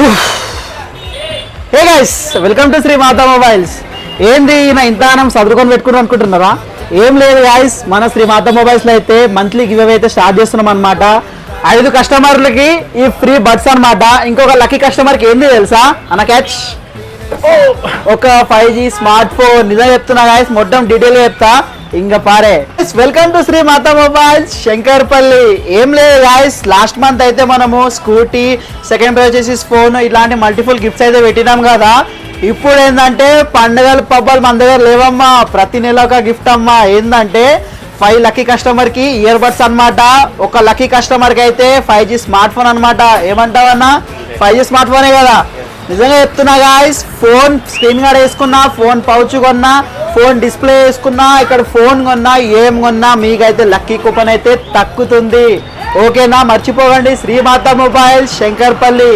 Hey guys, welcome to Shri Mata mobiles. ఏంది నా ఇంతగానం చదువుకొని పెట్టుకున్నాం అనుకుంటున్నారా? ఏం లేదు గైస్, మన శ్రీ మాతా మొబైల్స్ లో అయితే మంత్లీ గివ్ అవే అయితే స్టార్ట్ చేస్తున్నాం అనమాట. 5 కస్టమర్లకి ఈ ఫ్రీ బడ్స్ అనమాట. ఇంకొక లక్కీ కస్టమర్ కి ఏంది తెలుసా అన్న క్యాచ్, ఒక 5G స్మార్ట్ ఫోన్. నిజం చెప్తున్నా గైస్, మొత్తం డీటెయిల్ గా చెప్తా. ఇంకా పారే. Welcome to Shri Mata mobiles Shankarpally. ఏం లేదు గాయస్, లాస్ట్ మంత్ అయితే మనము స్కూటీ, సెకండ్ ప్రైజ్ వచ్చేసి ఫోన్, ఇలాంటి మల్టిపుల్ గిఫ్ట్స్ అయితే పెట్టినాం కదా. ఇప్పుడు ఏంటంటే పండుగలు పబ్బాలు మన దగ్గర లేవమ్మా, ప్రతి నెల ఒక గిఫ్ట్ అమ్మా. ఏంటంటే 5 లక్కీ కస్టమర్ కి ఇయర్ బడ్స్ అనమాట. ఒక లక్కీ కస్టమర్ కి అయితే 5G స్మార్ట్ ఫోన్ అనమాట. ఏమంటావన్నా, 5G స్మార్ట్ ఫోనే కదా. నిజంగా చెప్తున్నా గాయస్, ఫోన్ స్క్రీన్ గార్డ్ వేసుకున్నా, ఫోన్ పౌచ్ కొన్నా, ఫోన్ డిస్ప్లే వేసుకున్నా, ఇక్కడ ఫోన్ కొన్నా, ఏం కొన్నా మీకైతే లక్కీ కూపన్ అయితే తక్కుతుంది. ఓకేనా? మర్చిపోకండి, శ్రీమాతా మొబైల్ శంకర్పల్లి.